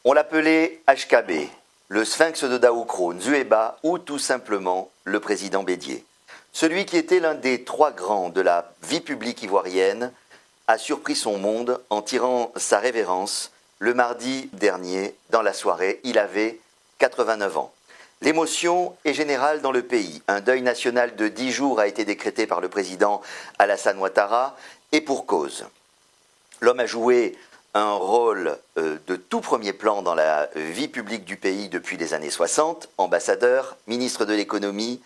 On l'appelait HKB, le sphinx de Daoukro, Nzueba ou tout simplement le président Bédié. Celui qui était l'un des trois grands de la vie publique ivoirienne a surpris son monde en tirant sa révérence le mardi dernier dans la soirée. Il avait 89 ans. L'émotion est générale dans le pays. Un deuil national de 10 jours a été décrété par le président Alassane Ouattara et pour cause. L'homme a joué un rôle de tout premier plan dans la vie publique du pays depuis les années 60, ambassadeur, ministre de l'économie,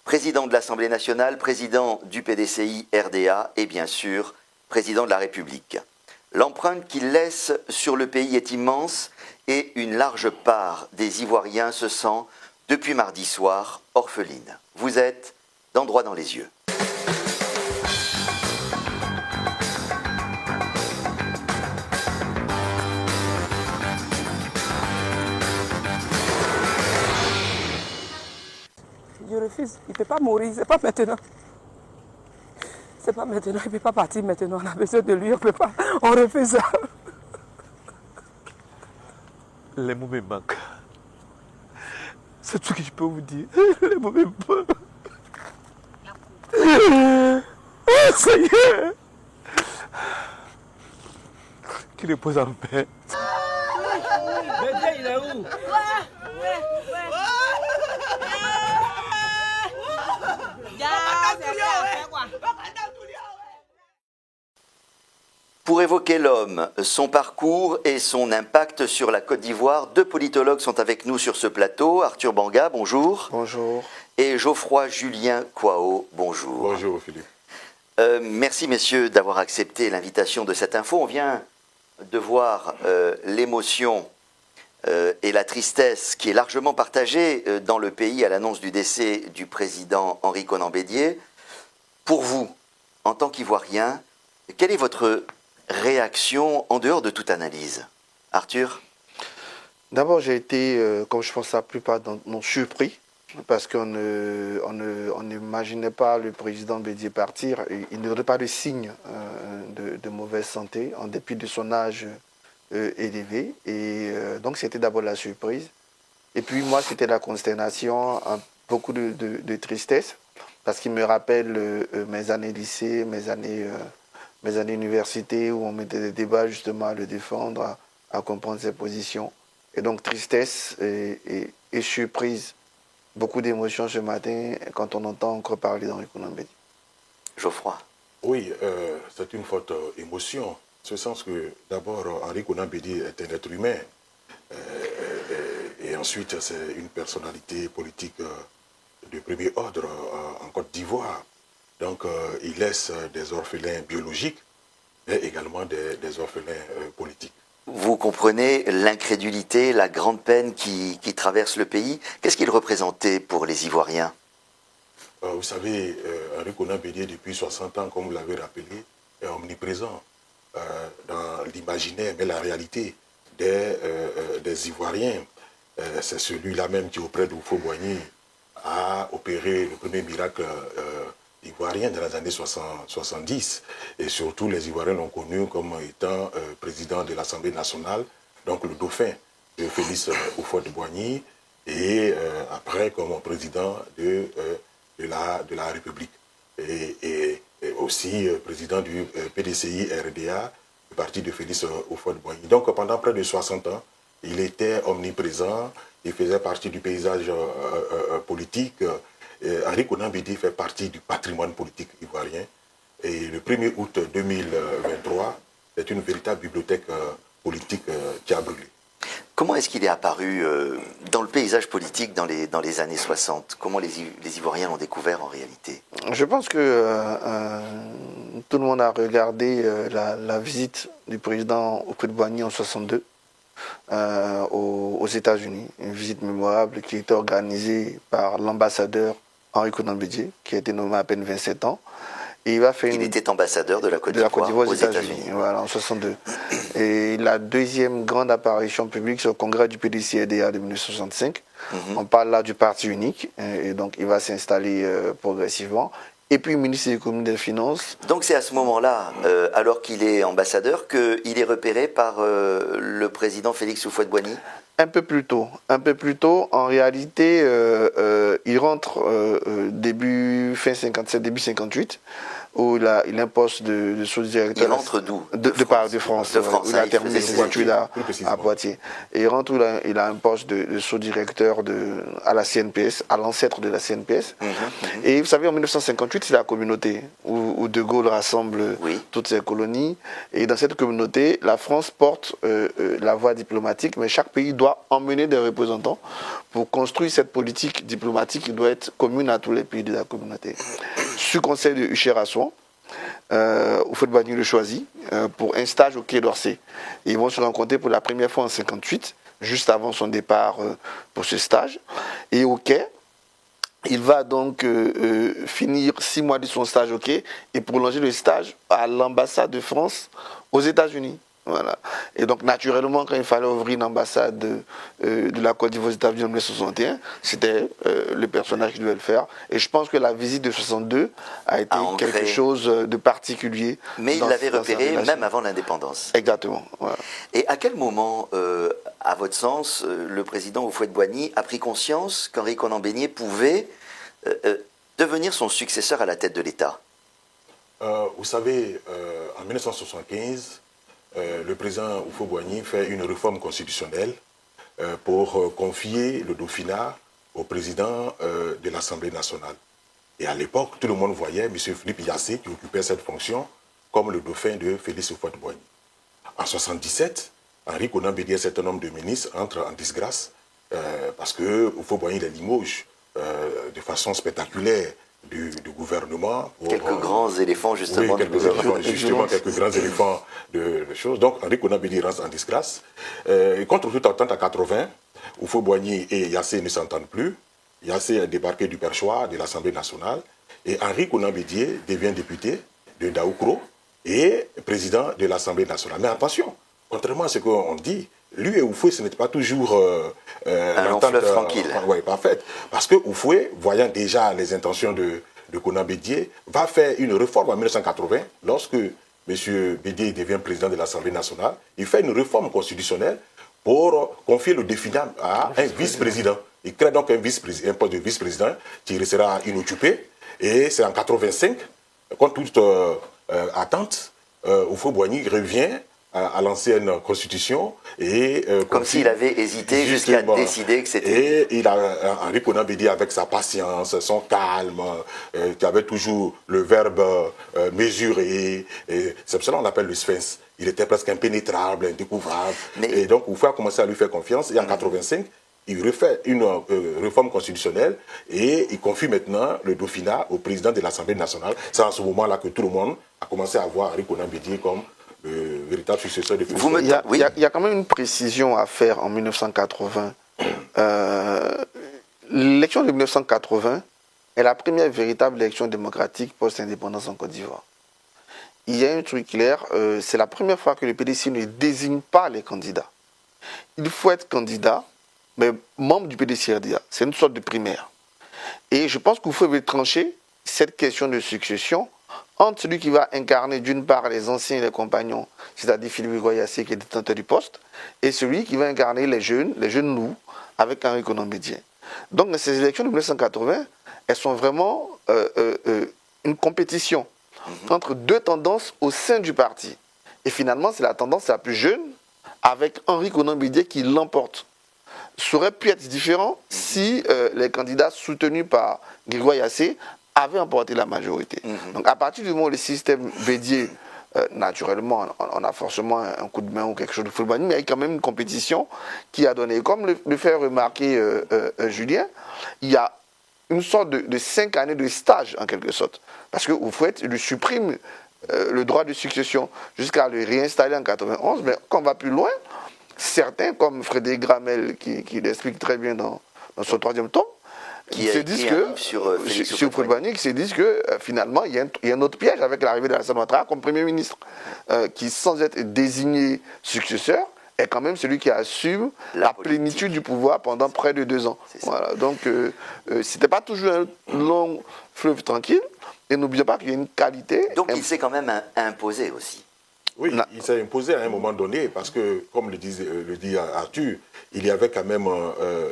président de l'Assemblée nationale, président du PDCI RDA et bien sûr, président de la République. L'empreinte qu'il laisse sur le pays est immense et une large part des Ivoiriens se sent, depuis mardi soir, orpheline. Vous êtes dans Droit dans les yeux. Je refuse, il ne peut pas mourir, c'est pas maintenant. C'est pas maintenant, il ne peut pas partir maintenant, on a besoin de lui, on peut pas, on refuse ça. Les mots me manquent. C'est tout ce que je peux vous dire. Les mots me manquent. Oh Seigneur! Qu'il repose en paix. Le il est où? Pour évoquer l'homme, son parcours et son impact sur la Côte d'Ivoire, deux politologues sont avec nous sur ce plateau. Arthur Banga, bonjour. Bonjour. Et Geoffroy Julien Kouao, bonjour. Bonjour Philippe. Merci messieurs d'avoir accepté l'invitation de cette info. On vient de voir l'émotion et la tristesse qui est largement partagée dans le pays à l'annonce du décès du président Henri Konan Bédié. Pour vous, en tant qu'Ivoirien, quelle est votre réaction en dehors de toute analyse? Arthur? D'abord, j'ai été, comme je pense la plupart d'entre nous, surpris, parce qu'on n'imaginait pas le président Bédié partir. Et il n'aurait pas de signe de mauvaise santé, en dépit de son âge élevé. Et donc, c'était d'abord la surprise. Et puis, moi, c'était la consternation, beaucoup de tristesse, parce qu'il me rappelle mes années lycée, mes années université, où on mettait des débats justement à le défendre, à comprendre ses positions. Et donc tristesse et surprise, beaucoup d'émotions ce matin quand on entend encore parler d'Henri Konan Bédié. Geoffroy? Oui, c'est une forte émotion, en ce sens que d'abord Henri Konan Bédié est un être humain, et ensuite c'est une personnalité politique de premier ordre en Côte d'Ivoire. Donc, il laisse des orphelins biologiques, mais également des orphelins politiques. Vous comprenez l'incrédulité, la grande peine qui traverse le pays. Qu'est-ce qu'il représentait pour les Ivoiriens? Vous savez, Henri Konan Bédié, depuis 60 ans, comme vous l'avez rappelé, est omniprésent dans l'imaginaire, mais la réalité des Ivoiriens. C'est celui-là même qui, auprès de Houphouët-Boigny, a opéré le premier miracle ivoirien dans les années 70, et surtout les Ivoiriens l'ont connu comme étant président de l'Assemblée nationale, donc le dauphin de Félix Houphouët-Boigny, et après comme président de la République, et aussi président du PDCI RDA, le parti de Félix Houphouët-Boigny. Donc pendant près de 60 ans, il était omniprésent, il faisait partie du paysage politique. Henri Konan Bédié fait partie du patrimoine politique ivoirien. Et le 1er août 2023, c'est une véritable bibliothèque politique qui a brûlé. Comment est-ce qu'il est apparu dans le paysage politique dans les années 60? Comment les Ivoiriens l'ont découvert en réalité? Je pense que tout le monde a regardé la visite du président Houphouët-Boigny en 62 aux États-Unis. Une visite mémorable qui était organisée par l'ambassadeur Henri Konan Bédié, qui a été nommé à peine 27 ans. Et il était ambassadeur de la Côte d'Ivoire aux États-Unis. Voilà, en 62. Et la deuxième grande apparition publique, c'est au congrès du PDCI-RDA de 1965. On parle là du parti unique, et donc il va s'installer progressivement. et puis ministre de l'économie et des finances. Donc c'est à ce moment-là, alors qu'il est ambassadeur, qu'il est repéré par le président Félix Houphouët-Boigny? Un peu plus tôt. En réalité, il rentre début fin 57, début 58, où il a un poste de sous-directeur. Il rentre d'où? De France. De France, Où il a il terminé faisait ses ses études à Poitiers. Et il rentre où il a un poste de sous-directeur à la CNPS, à l'ancêtre de la CNPS. Et vous savez, en 1958, c'est la communauté où De Gaulle rassemble toutes ses colonies. Et dans cette communauté, la France porte la voie diplomatique, mais chaque pays doit emmener des représentants pour construire cette politique diplomatique qui doit être commune à tous les pays de la communauté. Sur conseil de Hucher Assouan, Houphouët-Boigny le choisit pour un stage au Quai d'Orsay. Ils vont se rencontrer pour la première fois en 1958, juste avant son départ pour ce stage. Et au Quai, il va donc finir 6 mois de son stage au Quai et prolonger le stage à l'ambassade de France aux États-Unis. Voilà. Et donc, naturellement, quand il fallait ouvrir une ambassade de la Côte d'Ivoire aux États-Unis en 1961, c'était le personnage qui devait le faire. Et je pense que la visite de 62 a été quelque chose de particulier. Mais il l'avait repéré même avant l'indépendance. Exactement. Voilà. Et à quel moment, à votre sens, le président Houphouët-Boigny a pris conscience qu'Henri Konan Bédier pouvait devenir son successeur à la tête de l'État? Vous savez, en 1975, le président Houphouët-Boigny fait une réforme constitutionnelle pour confier le Dauphinat au président de l'Assemblée nationale. Et à l'époque, tout le monde voyait M. Philippe Yassé, qui occupait cette fonction, comme le dauphin de Félix Houphouët-Boigny. En 1977, Henri Konan Bédier, un certain nombre de ministres, entre en disgrâce parce que Houphouët-Boigny les limoge de façon spectaculaire du gouvernement. Pour, quelques grands éléphants, justement. Oui, quelques grands éléphants de choses. Donc, Henri Konan Bédier rentre en disgrâce. Contre toute attente, en 80, Houphouët-Boigny et Yassé ne s'entendent plus. Yassé est débarqué du perchoir de l'Assemblée nationale. Et Henri Konan Bédier devient député de Daoukro et président de l'Assemblée nationale. Mais attention, contrairement à ce qu'on dit, lui et Houphouët, ce n'était pas toujours un long fleuve tranquille. Oui, parfait. Parce que Houphouët, voyant déjà les intentions de Konan Bédier, va faire une réforme en 1980, lorsque M. Bédier devient président de l'Assemblée nationale. Il fait une réforme constitutionnelle pour confier le Dauphinat à un vice-président. Il crée donc un poste de vice-président qui restera inoccupé. Et c'est en 1985, contre toute attente, Houphouët-Boigny revient à l'ancienne constitution et comme s'il avait hésité jusqu'à décider que c'était. Et Henri Konan Bédier, avec sa patience, son calme, qui avait toujours le verbe mesurer, c'est pour cela qu'on l'appelle le Sphinx. Il était presque impénétrable, indécouvrable. Et donc Houphouët a commencé à lui faire confiance. Et en 1985, il refait une réforme constitutionnelle et il confie maintenant le Dauphinat au président de l'Assemblée nationale. C'est à ce moment-là que tout le monde a commencé à voir Henri Konan Bédier comme le véritable successeur de Félix. Il y a quand même une précision à faire en 1980. L'élection de 1980 est la première véritable élection démocratique post-indépendance en Côte d'Ivoire. Il y a un truc clair, c'est la première fois que le PDC ne désigne pas les candidats. Il faut être candidat, mais membre du PDC-RDA. C'est une sorte de primaire. Et je pense qu'il faut trancher cette question de succession entre celui qui va incarner d'une part les anciens et les compagnons, c'est-à-dire Philippe Yassé qui est détenteur du poste, et celui qui va incarner les jeunes nous, avec Henri Konan Bédier. Donc dans ces élections de 1980, elles sont vraiment une compétition entre deux tendances au sein du parti. Et finalement, c'est la tendance la plus jeune, avec Henri Konan Bédier qui l'emporte. Ça aurait pu être différent si les candidats soutenus par Grégoire Yassé avaient emporté la majorité. Donc à partir du moment où le système Bédier, naturellement, on a forcément un coup de main ou quelque chose de football, mais il y a quand même une compétition qui a donné. Comme le fait remarquer Julien, il y a une sorte de 5 années de stage en quelque sorte. Parce que Houphouët lui supprime le droit de succession jusqu'à le réinstaller en 91, mais quand on va plus loin, certains, comme Frédéric Gramel, qui l'explique très bien dans son 3e tome, qui se disent que, sur Houphouët-Boigny, qui se disent que finalement, il y a un autre piège avec l'arrivée de Alassane Ouattara comme Premier ministre, qui, sans être désigné successeur, est quand même celui qui assume la plénitude du pouvoir pendant près de 2 ans. Voilà. Donc, c'était pas toujours un long fleuve tranquille. Et n'oublions pas qu'il y a une qualité. Donc, il s'est quand même imposé aussi. Oui, il s'est imposé à un moment donné parce que, comme le dit Arthur, il y avait quand même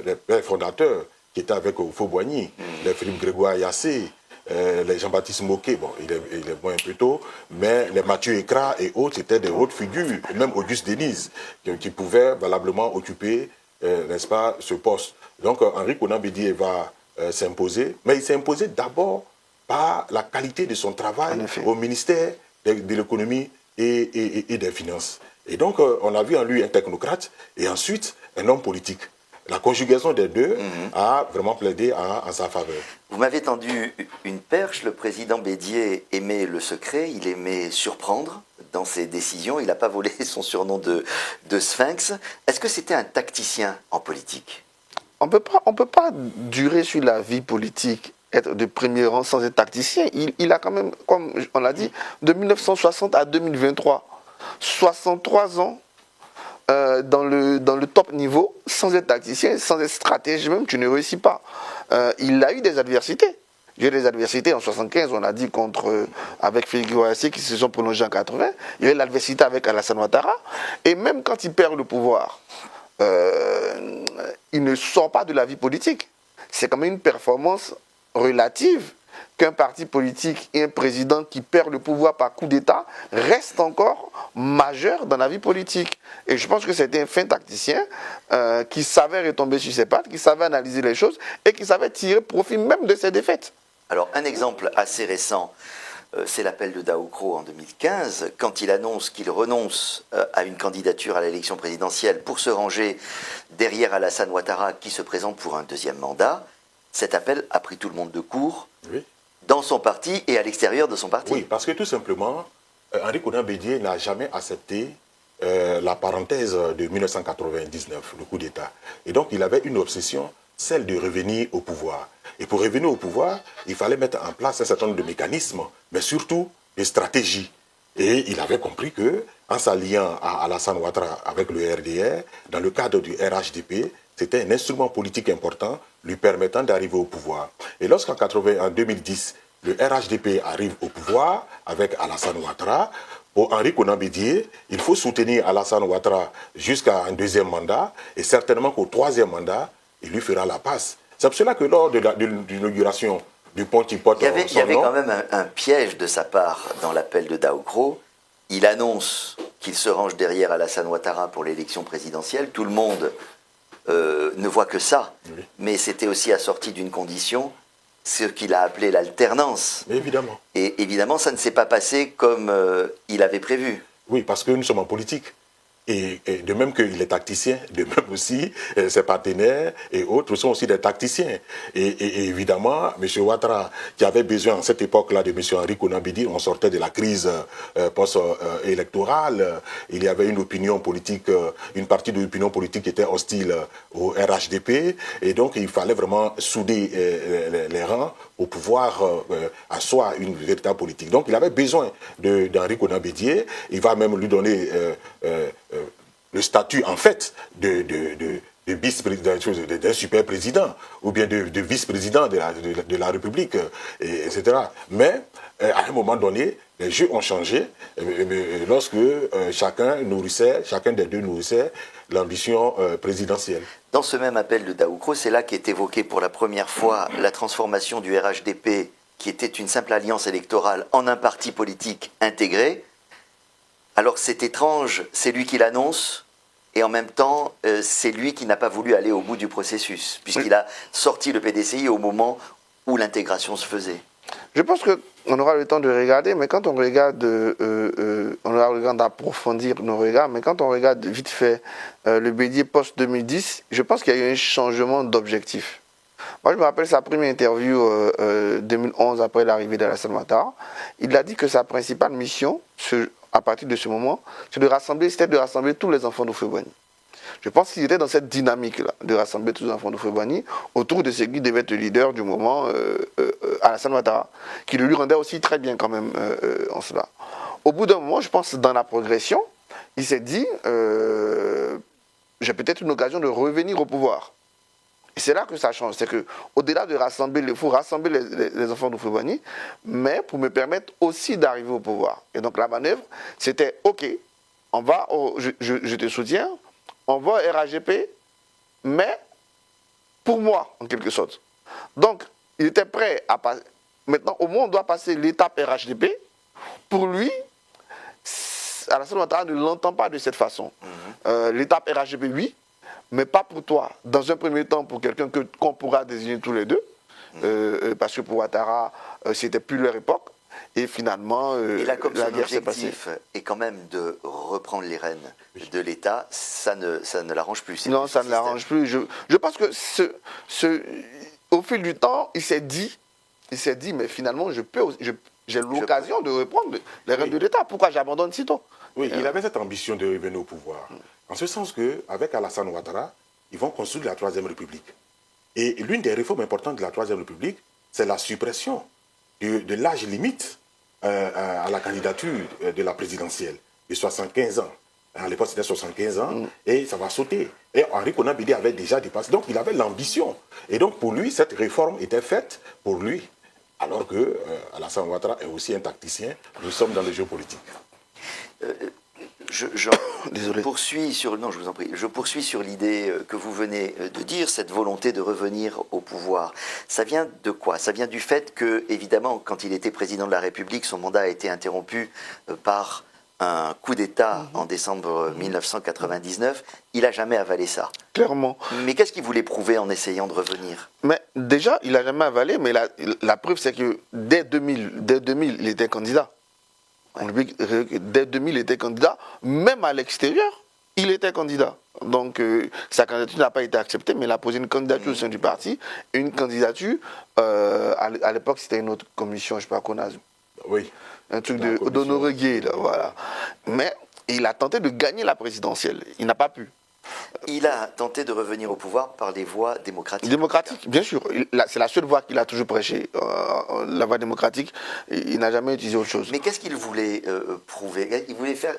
les pères fondateurs qui étaient avec Houphouët-Boigny, les Philippe Grégoire Yassé, les Jean-Baptiste Moquet, bon, il est moins un peu tôt, mais les Mathieu Écrat et autres, c'était des hautes figures, et même Auguste Denise, qui pouvaient valablement occuper, n'est-ce pas, ce poste. Donc, Henri Konan Bédié va s'imposer, mais il s'est imposé d'abord par la qualité de son travail au ministère de l'économie et des finances. Et donc, on a vu en lui un technocrate et ensuite un homme politique. La conjugaison des deux a vraiment plaidé en sa faveur. Vous m'avez tendu une perche. Le président Bédié aimait le secret, il aimait surprendre dans ses décisions. Il n'a pas volé son surnom de Sphinx. Est-ce que c'était un tacticien en politique? On peut pas durer sur la vie politique, être de premier rang sans être tacticien. Il a quand même, comme on l'a dit, de 1960 à 2023, 63 ans dans le top niveau, sans être tacticien, sans être stratège même, tu ne réussis pas. Il a eu des adversités. Il y a eu des adversités en 75, on a dit, avec Félix Ouassé qui se sont prolongés en 80. Il y a eu l'adversité avec Alassane Ouattara. Et même quand il perd le pouvoir, il ne sort pas de la vie politique. C'est quand même une performance relative qu'un parti politique et un président qui perd le pouvoir par coup d'État reste encore majeur dans la vie politique. Et je pense que c'était un fin tacticien qui savait retomber sur ses pattes, qui savait analyser les choses et qui savait tirer profit même de ses défaites. Alors, un exemple assez récent, c'est l'appel de Daoukro en 2015, quand il annonce qu'il renonce à une candidature à l'élection présidentielle pour se ranger derrière Alassane Ouattara qui se présente pour un deuxième mandat. Cet appel a pris tout le monde de court, dans son parti et à l'extérieur de son parti. Oui, parce que tout simplement, Henri Konan Bédié n'a jamais accepté la parenthèse de 1999, le coup d'État. Et donc, il avait une obsession, celle de revenir au pouvoir. Et pour revenir au pouvoir, il fallait mettre en place un certain nombre de mécanismes, mais surtout des stratégies. Et il avait compris que, en s'alliant à Alassane Ouattara avec le RDR, dans le cadre du RHDP, c'était un instrument politique important lui permettant d'arriver au pouvoir. Et lorsqu'en 2010, le RHDP arrive au pouvoir avec Alassane Ouattara, pour Henri Konan Bédié, il faut soutenir Alassane Ouattara jusqu'à un deuxième mandat, et certainement qu'au troisième mandat, il lui fera la passe. C'est pour cela que lors de l'inauguration du pont qui porte son nom... Il y avait quand même un piège de sa part dans l'appel de Daoukro. Il annonce qu'il se range derrière Alassane Ouattara pour l'élection présidentielle. Tout le monde ne voit que ça. Oui. Mais c'était aussi assorti d'une condition, ce qu'il a appelé l'alternance. Évidemment. Et évidemment, ça ne s'est pas passé comme il avait prévu. Oui, parce que nous sommes en politique. Et de même qu'il est tacticien, de même aussi ses partenaires et autres sont aussi des tacticiens. Et évidemment, M. Ouattara, qui avait besoin à cette époque-là de M. Henri Konan Bédié, on sortait de la crise post-électorale, il y avait une opinion politique, une partie de l'opinion politique qui était hostile au RHDP, et donc il fallait vraiment souder les rangs pour pouvoir asseoir une véritable politique. Donc il avait besoin d'Henri Konan Bédié, il va même lui donner... le statut en fait de d'un super président ou bien de vice-président de la République, etc. Mais à un moment donné, les jeux ont changé lorsque chacun des deux nourrissait l'ambition présidentielle. Dans ce même appel de Daoukro, c'est là qu'est évoquée pour la première fois la transformation du RHDP, qui était une simple alliance électorale, en un parti politique intégré. Alors c'est étrange, c'est lui qui l'annonce, et en même temps, c'est lui qui n'a pas voulu aller au bout du processus, puisqu'il a sorti le PDCI au moment où l'intégration se faisait. Je pense qu'on aura le temps de regarder, mais quand on regarde, on aura le temps d'approfondir nos regards, mais quand on regarde vite fait le Bédié post-2010, je pense qu'il y a eu un changement d'objectif. Moi, je me rappelle sa première interview 2011, après l'arrivée d'Alassane Ouattara. Il a dit que sa principale mission, à partir de ce moment, c'était de rassembler tous les enfants d'Houphouët-Boigny. Je pense qu'il était dans cette dynamique-là, de rassembler tous les enfants d'Houphouët-Boigny autour de ce qui devait être le leader du moment, Alassane Ouattara, qui le lui rendait aussi très bien quand même en cela. Au bout d'un moment, je pense dans la progression, il s'est dit, j'ai peut-être une occasion de revenir au pouvoir. Et c'est là que ça change, c'est qu'au-delà de rassembler, il faut rassembler les enfants d'Houphouët-Boigny, mais pour me permettre aussi d'arriver au pouvoir. Et donc la manœuvre, c'était, ok, on va, je te soutiens, on va au RAGP, mais pour moi, en quelque sorte. Donc, il était prêt à passer. Maintenant, au moins, on doit passer l'étape RHDP. Pour lui, Alassane Ouattara ne l'entend pas de cette façon. L'étape RHDP, oui, mais pas pour toi. Dans un premier temps, pour quelqu'un qu'on pourra désigner tous les deux, parce que pour Ouattara, c'était plus leur époque. Et finalement, et là, comme la son guerre s'est passée. objectif est quand même de reprendre les rênes de l'État, ça ne l'arrange plus. Non, ça ne l'arrange plus. Je pense que au fil du temps, il s'est dit, mais finalement, j'ai l'occasion de reprendre les rênes de l'État. Pourquoi j'abandonne si tôt? Oui, il avait cette ambition de revenir au pouvoir. En ce sens qu'avec Alassane Ouattara, ils vont construire la Troisième République. Et l'une des réformes importantes de la Troisième République, c'est la suppression de l'âge limite à la candidature de la présidentielle, de 75 ans. À l'époque, c'était 75 ans, et ça va sauter. Et Henri Konan Bédié avait déjà dépassé. Donc, il avait l'ambition. Et donc, pour lui, cette réforme était faite pour lui. Alors que Alassane Ouattara est aussi un tacticien. Nous sommes dans le jeu politique. Désolé. Non, je vous en prie. Je poursuis sur l'idée que vous venez de dire, cette volonté de revenir au pouvoir. Ça vient de quoi? Ça vient du fait que, évidemment, quand il était président de la République, son mandat a été interrompu par un coup d'État en décembre 1999. Il n'a jamais avalé ça. Clairement. Mais qu'est-ce qu'il voulait prouver en essayant de revenir? Mais déjà, il n'a jamais avalé, mais la preuve, c'est que dès 2000, il était candidat. Ouais. Dès 2000, il était candidat. Même à l'extérieur, il était candidat. Donc, sa candidature n'a pas été acceptée, mais il a posé une candidature au sein du parti. Une candidature, à l'époque, c'était une autre commission, je ne sais pas, CONAS. Oui. Un truc d'Honoré Gueye, voilà. Mais il a tenté de gagner la présidentielle. Il n'a pas pu. Il a tenté de revenir au pouvoir par des voies démocratiques. Démocratique, bien sûr. C'est la seule voie qu'il a toujours prêchée, la voie démocratique. Il n'a jamais utilisé autre chose. Mais qu'est-ce qu'il voulait prouver? Il voulait faire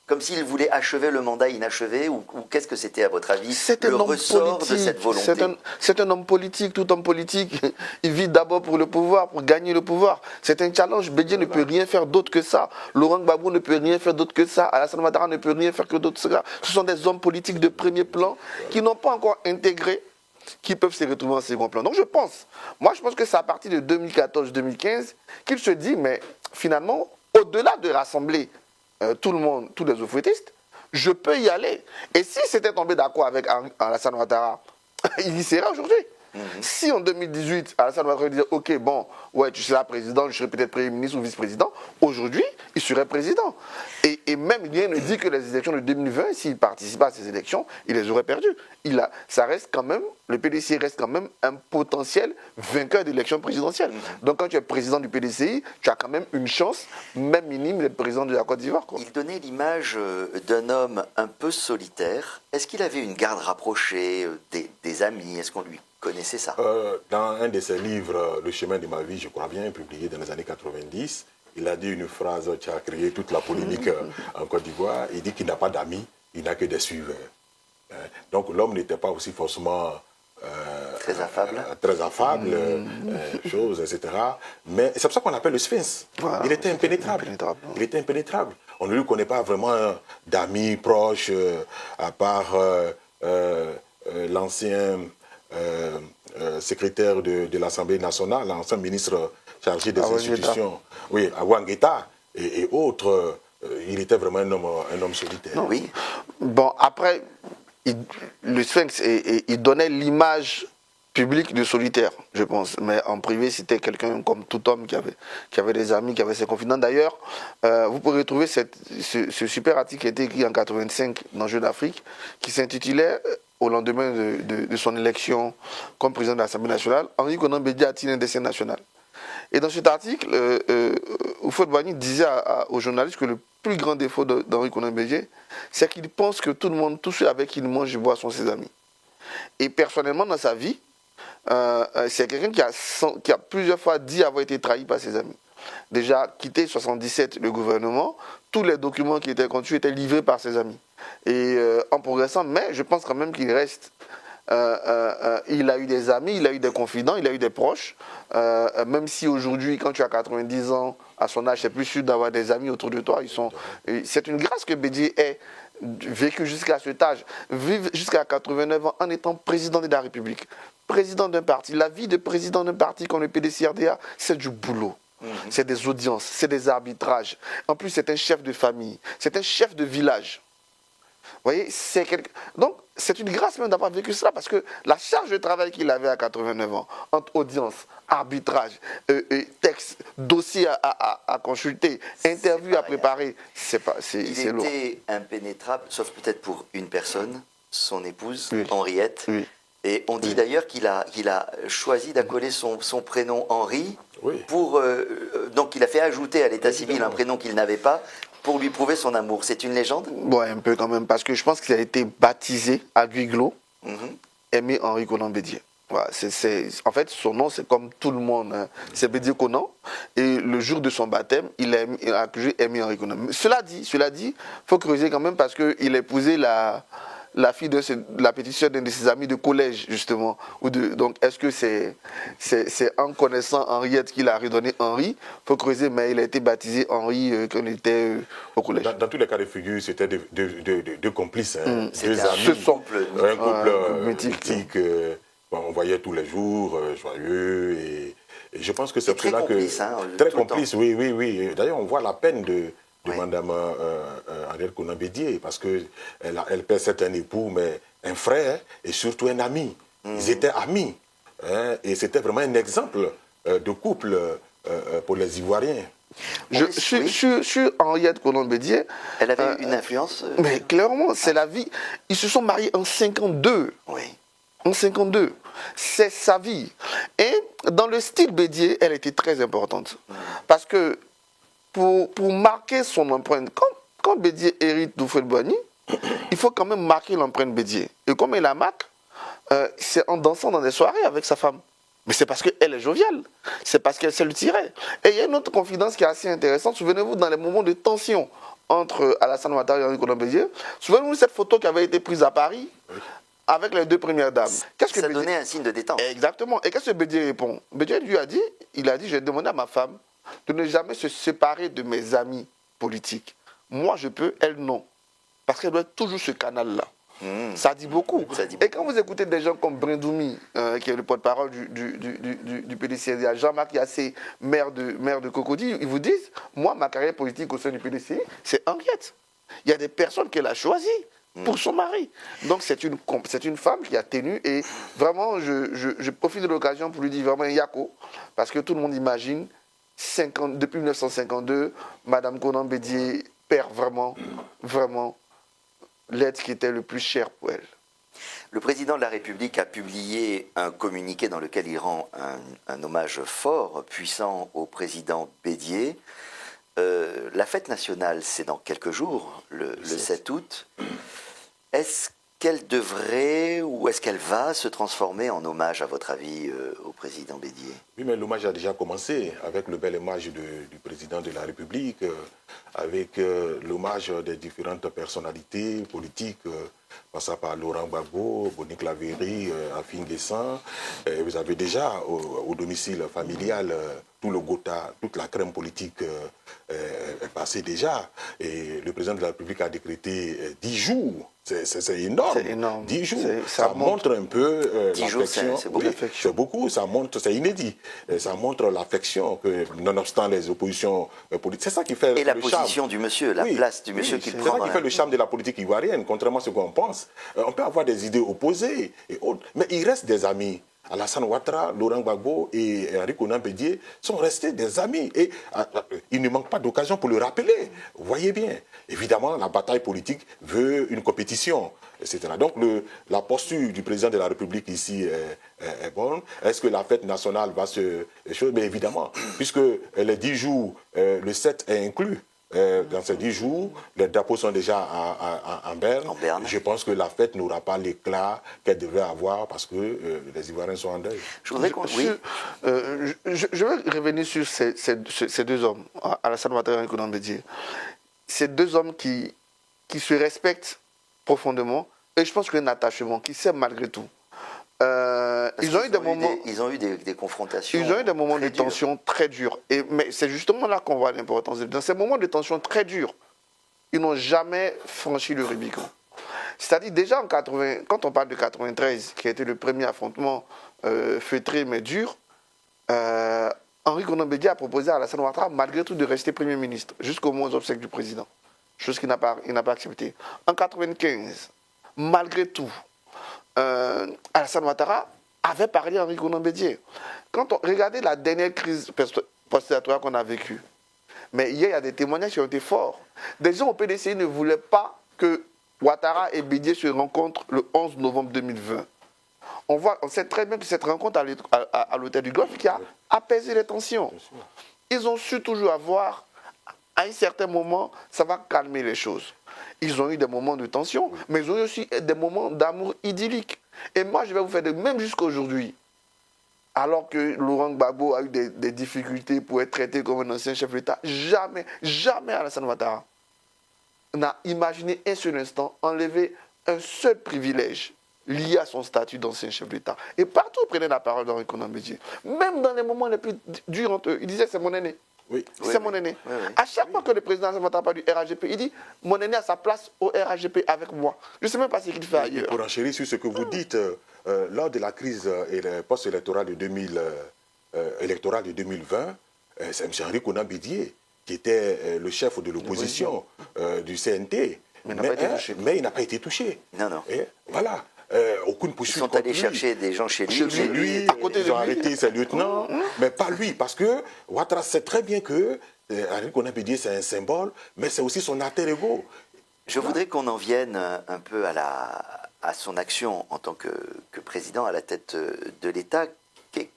comme s'il voulait achever le mandat inachevé, ou qu'est-ce que c'était à votre avis le ressort de cette volonté? C'est un homme politique, tout homme politique. Il vit d'abord pour le pouvoir, pour gagner le pouvoir. C'est un challenge. Bédié ne peut rien faire d'autre que ça. Laurent Gbagbo ne peut rien faire d'autre que ça. Alassane Ouattara ne peut rien faire que d'autre que ça. Ce sont des hommes politiques de premier plan qui n'ont pas encore intégré, qui peuvent se retrouver en second plan. Donc je pense que c'est à partir de 2014-2015 qu'il se dit, mais finalement, au-delà de rassembler tout le monde, tous les oufouettistes, je peux y aller. Et si c'était tombé d'accord avec Alassane Ouattara, il y serait aujourd'hui. Si en 2018, Alassane Ouattara disait, ok, bon, ouais, tu seras président, je serai peut-être Premier ministre ou vice-président, aujourd'hui, il serait président. Et même rien ne dit que les élections de 2020, s'il participait à ces élections, il les aurait perdues. Ça reste quand même, le PDCI reste quand même un potentiel vainqueur d'élections présidentielles. Donc quand tu es président du PDCI, tu as quand même une chance, même minime, d'être président de la Côte d'Ivoire. Il donnait l'image d'un homme un peu solitaire. Est-ce qu'il avait une garde rapprochée, des amis? Est-ce qu'on lui connaissait ça? Dans un de ses livres, Le chemin de ma vie, je crois bien, publié dans les années 90, il a dit une phrase qui a créé toute la polémique en Côte d'Ivoire. Il dit qu'il n'a pas d'amis, il n'a que des suiveurs. Donc l'homme n'était pas aussi forcément très affable, choses, etc. Mais c'est pour ça qu'on l'appelle le Sphinx. Voilà, il était impénétrable. Il était impénétrable. On ne lui connaît pas vraiment d'amis proches, à part l'ancien secrétaire de l'Assemblée nationale, l'ancien ministre chargé des institutions, oui, à Ouangeta et autres. Il était vraiment un homme solitaire. Non, oui. Bon, après, le Sphinx, il donnait l'image publique de solitaire, je pense. Mais en privé, c'était quelqu'un comme tout homme qui avait des amis, qui avait ses confidents. D'ailleurs, vous pourrez retrouver ce super article qui a été écrit en 85 dans Jeux d'Afrique, qui s'intitulait au lendemain de son élection comme président de l'Assemblée nationale, Henri Konan Bédié a-t-il un destin national? Et dans cet article, Houphouët-Boigny disait aux journalistes que le plus grand défaut d'Henri Konan Bédié, c'est qu'il pense que tout le monde, tous ceux avec qui il mange et boit sont ses amis. Et personnellement, dans sa vie, c'est quelqu'un qui a plusieurs fois dit avoir été trahi par ses amis. Déjà, quitté 77 le gouvernement tous les documents qui étaient contenus étaient livrés par ses amis. Et en progressant, mais je pense quand même qu'il reste. Il a eu des amis, il a eu des confidents, il a eu des proches. Même si aujourd'hui, quand tu as 90 ans, à son âge, c'est plus sûr d'avoir des amis autour de toi. C'est une grâce que Bédié ait vécu jusqu'à cet âge, vivre jusqu'à 89 ans en étant président de la République, président d'un parti. La vie de président d'un parti comme le PDCRDA, c'est du boulot. C'est des audiences, c'est des arbitrages. En plus, c'est un chef de famille, c'est un chef de village. Vous voyez, donc c'est une grâce même d'avoir vécu cela, parce que la charge de travail qu'il avait à 89 ans, entre audience, arbitrage, texte, dossier à consulter, interview à préparer, c'est lourd. Il était impénétrable, sauf peut-être pour une personne, son épouse, Oui. Henriette. Oui. Et on dit d'ailleurs qu'il a choisi d'accoler son prénom Henri, Oui. donc il a fait ajouter à l'état civil un prénom qu'il n'avait pas, pour lui prouver son amour. C'est une légende? Ouais, un peu quand même, parce que je pense qu'il a été baptisé à Guiglo, Aimé Henri Conan Bédié. Voilà, en fait, son nom, c'est comme tout le monde, hein. C'est Bédié Conan. Et le jour de son baptême, il a accusé Aimé Henri Conan. Cela dit, il faut creuser quand même, parce qu'il a épousé la fille de la petite sœur d'un de ses amis de collège, justement. Donc, est-ce que c'est en connaissant Henriette qu'il a redonné Henri? Il faut creuser, mais il a été baptisé Henri quand il était au collège. Dans tous les cas de figure, c'était deux complices, hein, deux un amis. couple Un couple mythique. mythique. On voyait tous les jours, joyeux. Et je pense que c'est pour très cela que... complice, hein, très tout le complice, oui. D'ailleurs, on voit la peine de Oui. Mme Henriette Conan Bédié, parce qu'elle perd certes un époux, mais un frère et surtout un ami. Ils étaient amis. Hein, et c'était vraiment un exemple de couple pour les Ivoiriens. Sur Henriette Conan Bédié, Elle avait une influence mais clairement, c'est la vie. Ils se sont mariés en 52. Oui. En 52. C'est sa vie. Et dans le style Bédié, elle était très importante. Parce que pour marquer son empreinte, quand Bédié hérite d'Oufouet-Boigny, il faut quand même marquer l'empreinte Bédié. Et comme il la marque, c'est en dansant dans des soirées avec sa femme. Mais c'est parce qu'elle est joviale. C'est parce qu'elle sait le tirer. Et il y a une autre confidence qui est assez intéressante. Souvenez-vous, dans les moments de tension entre Alassane Ouattara et Henri Conan Bédié, souvenez-vous de cette photo qui avait été prise à Paris avec les deux premières dames. Qu'est-ce que Ça Bédié... donnait un signe de détente. Exactement. Et qu'est-ce que Bédié répond? Bédié lui a dit, j'ai demandé à ma femme de ne jamais se séparer de mes amis politiques. Moi, je peux, elle, non. Parce qu'elle doit être toujours ce canal-là. Ça dit beaucoup. Ça dit Et quand vous écoutez des gens comme Brindoumi, qui est le porte-parole du PDC, il y a Jean-Marc Yassé, maire de Cocody, ils vous disent, moi, ma carrière politique au sein du PDC, c'est Henriette. Il y a des personnes qu'elle a choisies pour son mari. Donc c'est une femme qui a tenu, et vraiment, je profite de l'occasion pour lui dire vraiment Yako, parce que tout le monde imagine, depuis 1952, Madame Conan Bédié perd vraiment l'être qui était le plus cher pour elle. Le président de la République a publié un communiqué dans lequel il rend un hommage fort, puissant au président Bédié. La fête nationale, c'est dans quelques jours, le 7 août. Est-ce qu'elle devrait ou est-ce qu'elle va se transformer en hommage, à votre avis, au président Bédié? Oui, mais l'hommage a déjà commencé avec le bel hommage du président de la République, avec l'hommage des différentes personnalités politiques, passant par Laurent Gbagbo, Bonic Lavéry, Afin Guessan. Vous avez déjà au domicile familial tout le Gotha, toute la crème politique est passée déjà. Et le président de la République a décrété 10 jours. C'est énorme. C'est énorme. 10 jours. Ça montre un peu 10 jours, l'affection. c'est beaucoup. Oui, c'est beaucoup. Ça montre, c'est inédit. Ça montre l'affection que, nonobstant les oppositions politiques, c'est ça qui fait Et la le charme. position du monsieur, la place du monsieur qu'il C'est prend. ça qui fait le charme de la politique ivoirienne, contrairement à ce qu'on pense. On peut avoir des idées opposées et autres, mais il reste des amis. Alassane Ouattara, Laurent Gbagbo et Henri Conan Bédié sont restés des amis. Et il ne manque pas d'occasion pour le rappeler. Vous voyez bien. Évidemment, la bataille politique veut une compétition, etc. Donc, la posture du président de la République ici est bonne. Est-ce que la fête nationale va se... Mais évidemment, puisque les 10 jours, le 7 est inclus. Dans ces 10 jours, les drapeaux sont déjà en berne. Je pense que la fête n'aura pas l'éclat qu'elle devrait avoir parce que les Ivoiriens sont en deuil. Je vais revenir sur ces deux hommes, Alassane Ouattara et Conan Bédié. c'est deux hommes qui se respectent profondément et je pense qu'il y a un attachement qui s'aiment malgré tout. Ils ont eu des moments. Ils ont eu des confrontations. Ils ont eu des moments de dures. tension très durs. Mais c'est justement là qu'on voit l'importance. Dans ces moments de tension très durs, ils n'ont jamais franchi le Rubicon. C'est-à-dire déjà en 80, quand on parle de 93, qui a été le premier affrontement feutré mais dur, Henri Konan Bédié a proposé à Alassane Ouattara malgré tout de rester Premier ministre jusqu'au moment aux obsèques du président. Chose qu'il n'a pas acceptée. En 95, malgré tout, Alassane Ouattara avait parlé à Henri Konan Bédié. Quand on regardait la dernière crise post-électorale qu'on a vécue, mais hier, il y a des témoignages qui ont été forts. Des gens au PDCI ne voulaient pas que Ouattara et Bédié se rencontrent le 11 novembre 2020. On sait très bien que cette rencontre à l'hôtel du Golfe qui a apaisé les tensions. Ils ont su toujours avoir, à un certain moment, ça va calmer les choses. Ils ont eu des moments de tension, mais ils ont eu aussi des moments d'amour idyllique. Et moi, je vais vous faire même jusqu'à aujourd'hui, alors que Laurent Gbagbo a eu des difficultés pour être traité comme un ancien chef d'État, jamais Alassane Ouattara n'a imaginé un seul instant enlever un seul privilège lié à son statut d'ancien chef d'État. Et partout, il prenait la parole d'Henri Konan Bédié. Même dans les moments les plus durs entre eux, il disait c'est mon aîné. Oui. C'est mon aîné. Oui. À chaque fois que le président Alassane Ouattara parle du RAGP, il dit mon aîné a sa place au RAGP avec moi. Je ne sais même pas ce qu'il fait ailleurs. Pour enchérir sur ce que vous dites, lors de la crise post-électorale de 2020, c'est M. Henri Konan Bédié qui était le chef de l'opposition du CNT. Mais il n'a pas été touché. Non. Et voilà. Aucune poursuite. Ils sont allés chercher des gens chez lui. Chez lui, à côté de ils ont lui. arrêté ses lieutenants, mais pas lui, parce que Ouattara sait très bien que Henri Konan Bédié, c'est un symbole, mais c'est aussi son alter ego. Je voudrais qu'on en vienne un peu à son action en tant que président à la tête de l'État.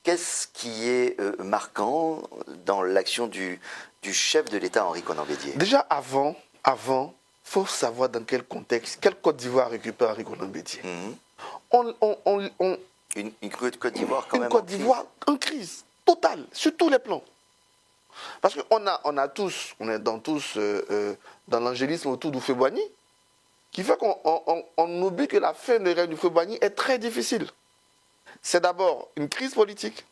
Qu'est-ce qui est marquant dans l'action du chef de l'État, Henri Konan Bédié? Déjà avant, il faut savoir dans quel contexte, quelle Côte d'Ivoire récupère Henri Konan Bédié. Une Côte d'Ivoire quand même. Une Côte d'Ivoire en crise totale, sur tous les plans. Parce qu'on est dans l'angélisme autour d'Houphouët-Boigny, qui fait qu'on oublie que la fin de règne d'Houphouët-Boigny est très difficile. C'est d'abord une crise politique,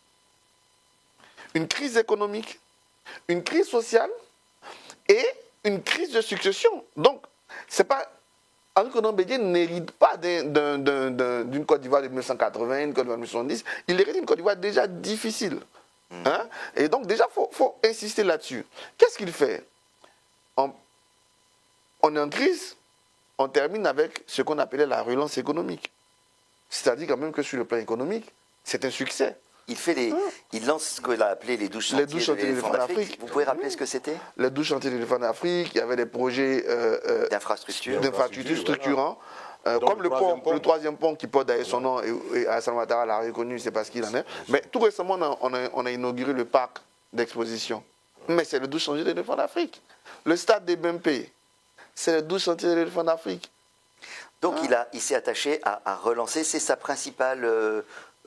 une crise économique, une crise sociale et une crise de succession. Donc, c'est pas... Henri Konan Bédié n'hérite pas d'une Côte d'Ivoire de 1980, une Côte d'Ivoire de 1970. Il hérite d'une Côte d'Ivoire déjà difficile. Hein? Et donc, déjà, il faut insister là-dessus. Qu'est-ce qu'il fait? On est en crise, on termine avec ce qu'on appelait la relance économique. C'est-à-dire quand même que sur le plan économique, c'est un succès. Il lance ce qu'on a appelé les 12 chantiers de l'éléphant d'Afrique. Vous pouvez rappeler ce que c'était? Les 12 chantiers de l'éléphant d'Afrique, il y avait des projets d'infrastructures structurants. Comme le troisième pont qui porte d'ailleurs son nom, et Alassane Ouattara l'a reconnu, c'est parce qu'il en est. Mais tout récemment, on a inauguré le parc d'exposition. Mais c'est les 12 chantiers de l'éléphant d'Afrique. Le stade des BMP, c'est les 12 chantiers de l'éléphant d'Afrique. Donc il s'est attaché à relancer, c'est sa principale...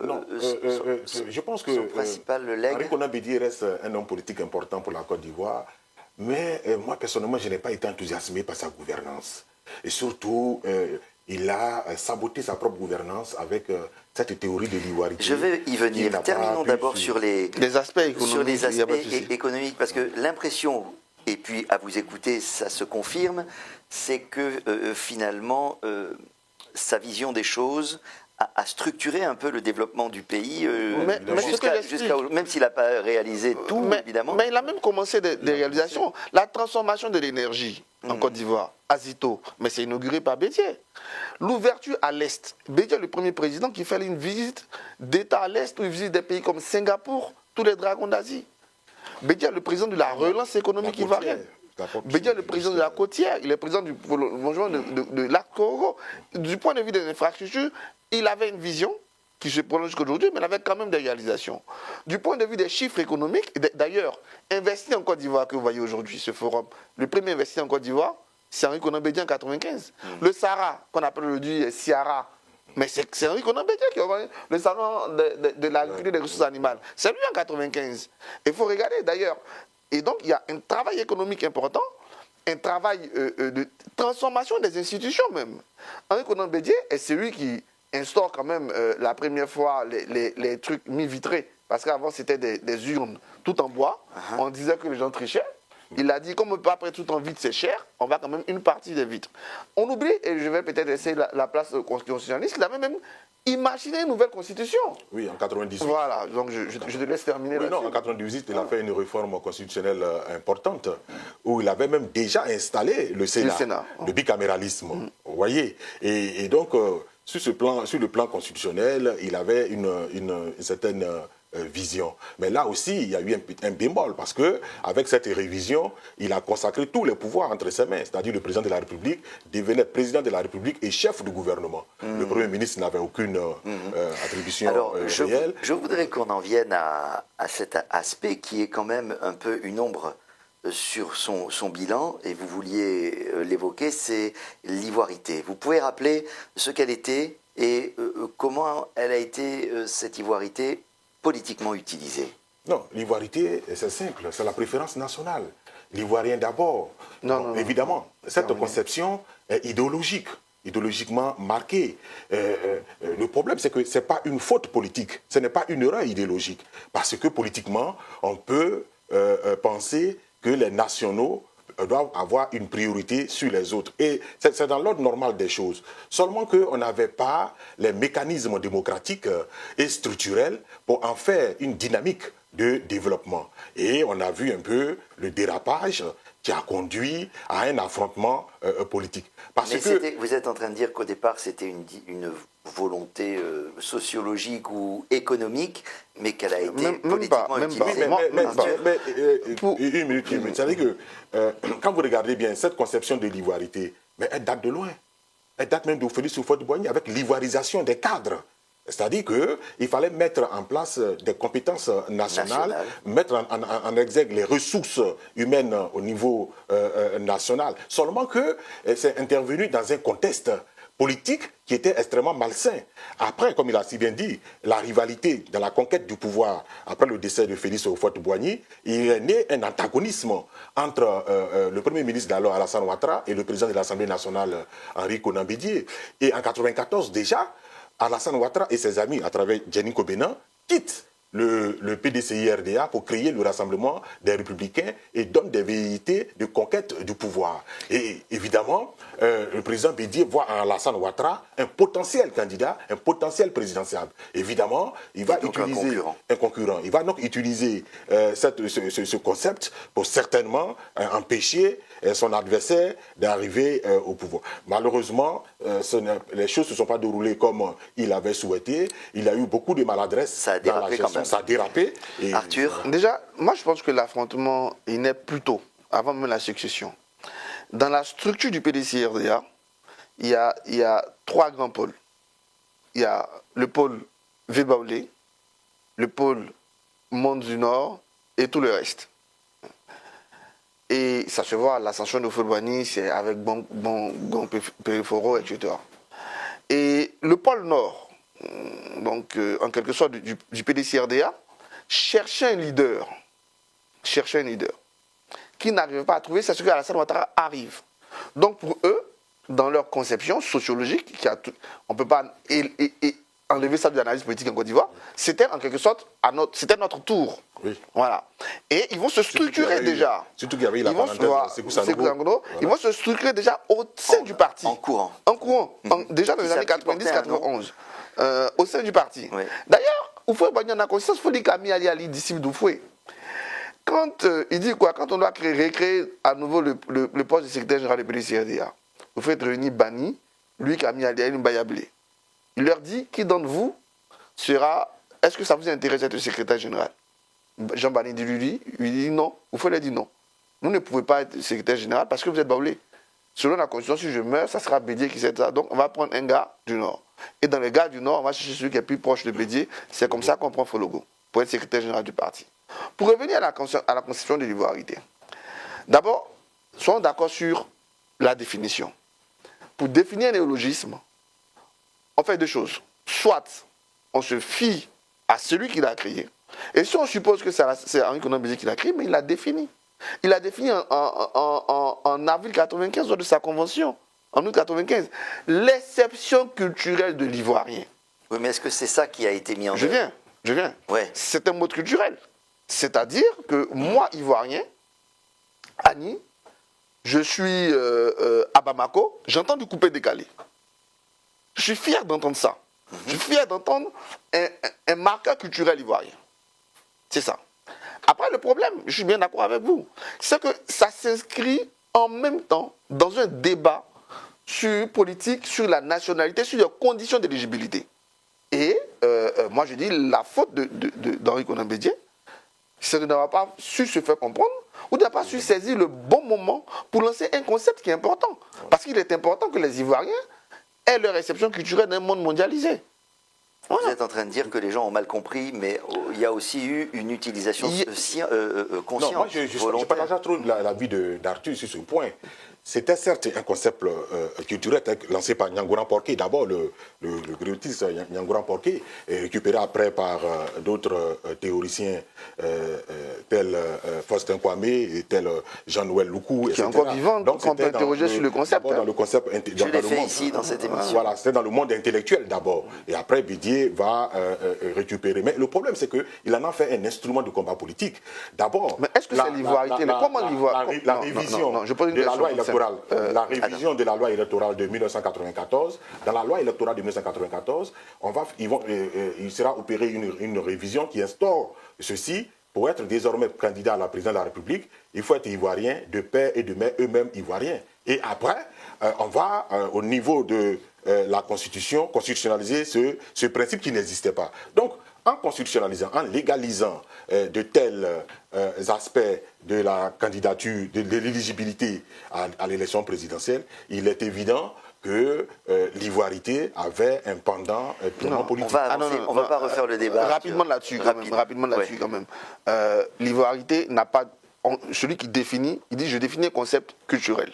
je pense que Henri Konan Bédié reste un homme politique important pour la Côte d'Ivoire, mais moi personnellement je n'ai pas été enthousiasmé par sa gouvernance. Et surtout, il a saboté sa propre gouvernance avec cette théorie de l'ivoirité. Je vais y venir. Terminons d'abord sur les aspects économiques, parce que l'impression, et puis à vous écouter, ça se confirme, c'est que finalement, sa vision des choses a structuré un peu le développement du pays, même s'il n'a pas réalisé tout, évidemment. Mais il a même commencé des réalisations. La transformation de l'énergie en Côte d'Ivoire, Azito, mais c'est inauguré par Bédié. L'ouverture à l'Est. Bédié est le premier président qui fait une visite d'État à l'Est, où il visite des pays comme Singapour, tous les dragons d'Asie. Bédié est le président de la relance économique ivoirienne. Bédié est le président de la côtière, il est président du prolongement de l'Arc Congo. Du point de vue des infrastructures, il avait une vision qui se prolonge jusqu'aujourd'hui, mais il avait quand même des réalisations. Du point de vue des chiffres économiques, d'ailleurs, investir en Côte d'Ivoire, que vous voyez aujourd'hui, ce forum, le premier investi en Côte d'Ivoire, c'est Henri Konan Bédié en 1995. Le Sahara, qu'on appelle aujourd'hui Sahara, mais c'est Henri Konan Bédié qui a envoyé le salon de l'agriculture et des ressources animales. C'est lui en 1995. Il faut regarder d'ailleurs. Et donc, il y a un travail économique important. un travail de transformation des institutions même. Henri Konan Bédié est celui qui instaure quand même la première fois les trucs mi-vitrés. Parce qu'avant, c'était des urnes tout en bois. On disait que les gens trichaient. Il a dit, comme on peut pas prêter tout en vitre, c'est cher, on va quand même une partie des vitres. On oublie, et je vais peut-être laisser la place constitutionnaliste, il avait même imaginé une nouvelle constitution. Oui, en 98. Voilà, donc je te laisse terminer Oui, là-dessus. non, en 98, il a fait une réforme constitutionnelle importante où il avait même déjà installé le Sénat, le bicaméralisme. Vous voyez. Et donc, sur le plan constitutionnel, il avait une certaine vision. Mais là aussi, il y a eu un bémol parce que avec cette révision, il a consacré tous les pouvoirs entre ses mains. C'est-à-dire le président de la République devenait président de la République et chef du gouvernement. Le Premier ministre n'avait aucune attribution réelle. Je voudrais qu'on en vienne à cet aspect qui est quand même un peu une ombre sur son bilan, et vous vouliez l'évoquer, c'est l'ivoirité. Vous pouvez rappeler ce qu'elle était et comment elle a été, cette ivoirité, politiquement utilisée? Non, l'ivoirité, c'est simple, c'est la préférence nationale. L'ivoirien d'abord. Non, évidemment, cette conception est idéologiquement marquée. Le problème, c'est que ce n'est pas une faute politique, ce n'est pas une erreur idéologique. Parce que politiquement, on peut penser que les nationaux doivent avoir une priorité sur les autres. Et c'est dans l'ordre normal des choses. Seulement qu'on n'avait pas les mécanismes démocratiques et structurels pour en faire une dynamique de développement. Et on a vu un peu le dérapage qui a conduit à un affrontement politique. Mais vous êtes en train de dire qu'au départ, c'était une volonté sociologique ou économique, mais qu'elle a été politiquement utilisée. Une minute. C'est-à-dire que quand vous regardez bien cette conception de l'ivoirité, mais elle date de loin. Elle date même de Félix Houphouët-Boigny avec l'ivoirisation des cadres. C'est-à-dire qu'il fallait mettre en place des compétences nationales, mettre en exergue les ressources humaines au niveau national. Seulement que c'est intervenu dans un contexte politique qui était extrêmement malsain. Après, comme il a si bien dit, la rivalité dans la conquête du pouvoir, après le décès de Félix Houphouët-Boigny, il est né un antagonisme entre le Premier ministre d'alors, Alassane Ouattara, et le président de l'Assemblée nationale, Henri Konan Bédié. Et en 1994, déjà, Alassane Ouattara et ses amis, à travers Djeni Kobena, quittent le PDCI-RDA pour créer le Rassemblement des Républicains et donnent des velléités de conquête du pouvoir. Et évidemment, le président Bédié voit en Alassane Ouattara un potentiel candidat, un potentiel présidentiable. Évidemment, il va utiliser un concurrent. Il va donc utiliser ce concept pour certainement empêcher son adversaire d'arriver au pouvoir. Malheureusement, les choses ne se sont pas déroulées comme il avait souhaité. Il a eu beaucoup de maladresse dans la gestion. Ça a dérapé. Et Arthur? Déjà, moi je pense que l'affrontement il naît plus tôt, avant même la succession. Dans la structure du PDCI-RDA, il y a trois grands pôles. Il y a le pôle Vébaoulé, le pôle Monde du Nord et tout le reste. Et ça se voit, l'ascension de Houphouët-Boigny, c'est avec Bon Périforo, etc. Et le pôle Nord, donc en quelque sorte du PDCI-RDA, cherchait un leader qui n'arrivait pas à trouver, c'est ce que Alassane Ouattara arrive. Donc pour eux, dans leur conception sociologique, on ne peut pas enlever ça de l'analyse politique en Côte d'Ivoire, c'était en quelque sorte c'était notre tour. Oui. Voilà. Et ils vont se structurer déjà. Surtout qu'il y avait la parenthèse Sékou Sanogo. Ils vont se structurer déjà au sein du parti. En courant. Déjà dans les années 90-91. Au sein du parti. Oui. D'ailleurs, Houphouët-Boigny en a conscience, il faut dire qu'Ami Ali, disciple d'Houphouët. Quand il dit quoi? Quand on doit recréer à nouveau le poste de secrétaire général du PDCI-RDA, Houphouët réunit Bani, lui, Kami Ali Mbayablé. Il leur dit, qui d'entre vous sera... Est-ce que ça vous intéresse d'être secrétaire général? Jean Bani lui dit non. Houphouët lui dit non. Vous ne pouvez pas être secrétaire général parce que vous êtes baoulé. Selon la constitution, si je meurs, ça sera Bédié qui sait ça. Donc on va prendre un gars du Nord. Et dans les gars du Nord, on va chercher celui qui est plus proche de Bédié. C'est comme ça qu'on prend Fologo pour être secrétaire général du parti. Pour revenir à la conception de l'ivoirité. D'abord, soyons d'accord sur la définition. Pour définir un néologisme, on fait deux choses. Soit on se fie à celui qui l'a créé. Et si on suppose que c'est Henri Konan Bédié qui l'a créé, mais il l'a défini. Il a défini en avril 95, lors de sa convention, en août 95, l'exception culturelle de l'Ivoirien. Oui, mais est-ce que c'est ça qui a été mis en œuvre? Je viens. Ouais. C'est un mot culturel. C'est-à-dire que moi, Ivoirien, Annie, je suis à Bamako, j'entends du coupé-décalé. Je suis fier d'entendre ça. Je suis fier d'entendre un marqueur culturel ivoirien. C'est ça. Après, le problème, je suis bien d'accord avec vous, c'est que ça s'inscrit en même temps dans un débat sur politique, sur la nationalité, sur les conditions d'éligibilité. Et moi, je dis, la faute d'Henri Konan Bédié, c'est de n'avoir pas su se faire comprendre ou de n'avoir pas su saisir le bon moment pour lancer un concept qui est important. Parce qu'il est important que les Ivoiriens aient leur réception culturelle d'un monde mondialisé. Vous êtes en train de dire que les gens ont mal compris, mais il y a aussi eu une utilisation consciente, non, moi, je volontaire. partage trop l'avis d'Arthur sur ce point. C'était certes un concept culturel lancé par Nyangouran Porqué. D'abord, le griotis Nyangouran Porqué est récupéré après par d'autres théoriciens tels Faustin Kwame et tels Jean-Noël Loukou, Qui est etc. encore vivant, Donc, quand on peut interroger sur le concept. D'abord dans le concept Je l'ai fait ici, dans cette émission. Voilà, c'était dans le monde intellectuel d'abord. Et après, Bédié va récupérer. Mais le problème, c'est qu'il en a fait un instrument de combat politique. D'abord. Mais est-ce que c'est l'ivoirité? Comment l'ivoire? La révision de la loi électorale. La révision de la loi électorale de 1994. Dans la loi électorale de 1994, il sera opéré une révision qui instaure ceci. Pour être désormais candidat à la présidence de la République, il faut être ivoirien, de père et de mère, eux-mêmes ivoiriens. Et après, on va au niveau de la Constitution constitutionnaliser ce principe qui n'existait pas. Donc, en constitutionnalisant, en légalisant de tels aspects de la candidature, de l'éligibilité à l'élection présidentielle, il est évident que l'ivoirité avait un pendant purement politique. On va avancer, on ne va pas refaire le débat. Rapidement là-dessus, quand même. L'ivoirité n'a pas... celui qui définit, il dit « je définis un concept culturel ».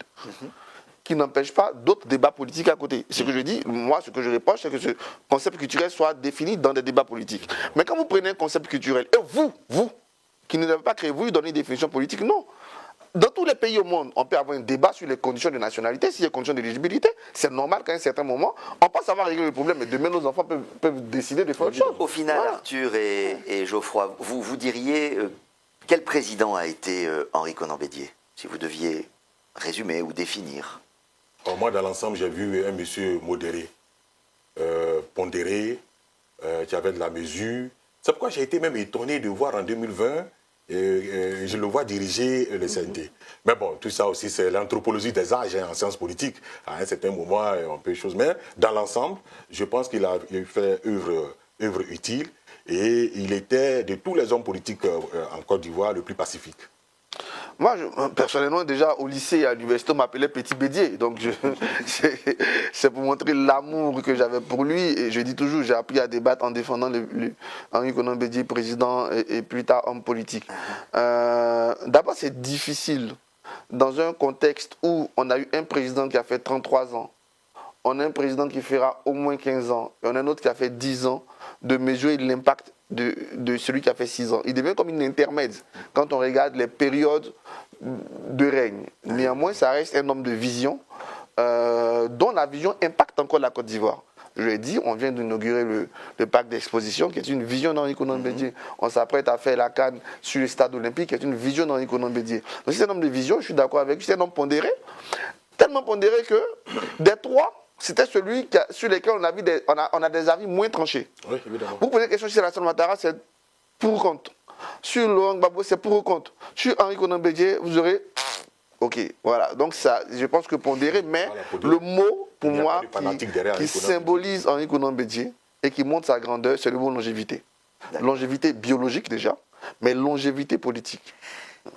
Qui n'empêche pas d'autres débats politiques à côté. Ce que je dis, moi, ce que je reproche, c'est que ce concept culturel soit défini dans des débats politiques. Mais quand vous prenez un concept culturel, et vous, qui ne l'avez pas créé, vous lui donnez une définition politique, non. Dans tous les pays au monde, on peut avoir un débat sur les conditions de nationalité, sur les conditions d'éligibilité. C'est normal qu'à un certain moment, on pense avoir réglé le problème, mais demain, nos enfants peuvent décider de faire autre chose. Au final, voilà. Arthur et Geoffroy, vous diriez quel président a été Henri Konan Bédié, si vous deviez résumer ou définir? Moi, dans l'ensemble, j'ai vu un monsieur modéré, pondéré, qui avait de la mesure. C'est pourquoi j'ai été même étonné de voir en 2020, je le vois diriger le CNT. Mais bon, tout ça aussi, c'est l'anthropologie des âges en sciences politiques. À un certain moment, on peut chose. Mais dans l'ensemble, je pense qu'il a fait œuvre utile et il était, de tous les hommes politiques en Côte d'Ivoire, le plus pacifique. Moi, personnellement, déjà au lycée et à l'université, on m'appelait Petit Bédié. Donc, c'est pour montrer l'amour que j'avais pour lui. Et je dis toujours, j'ai appris à débattre en défendant Henri Konan Bédié, président et plus tard homme politique. D'abord, c'est difficile dans un contexte où on a eu un président qui a fait 33 ans, on a un président qui fera au moins 15 ans, et on a un autre qui a fait 10 ans, de mesurer l'impact de celui qui a fait 6 ans. Il devient comme une intermède quand on regarde les périodes de règne. Néanmoins, ça reste un homme de vision, dont la vision impacte encore la Côte d'Ivoire. Je l'ai dit, on vient d'inaugurer le parc d'exposition, qui est une vision d'Henri Konan Bédié. On s'apprête à faire la CAN sur le stade olympique, qui est une vision d'Henri Konan Bédié. Donc, c'est un homme de vision, je suis d'accord avec lui, c'est un homme pondéré, tellement pondéré que des trois, c'était celui sur lequel on a des avis moins tranchés. Oui, évidemment. Vous posez une question sur Alassane Ouattara, c'est pour ou contre. Sur Laurent Gbagbo, c'est pour ou contre. Sur Henri Konan Bédié, vous aurez... Ok, voilà. Donc ça, je pense que pondéré, mais le mot, pour moi, qui symbolise Henri Konan Bédié et qui montre sa grandeur, c'est le mot longévité. Longévité biologique déjà, mais longévité politique.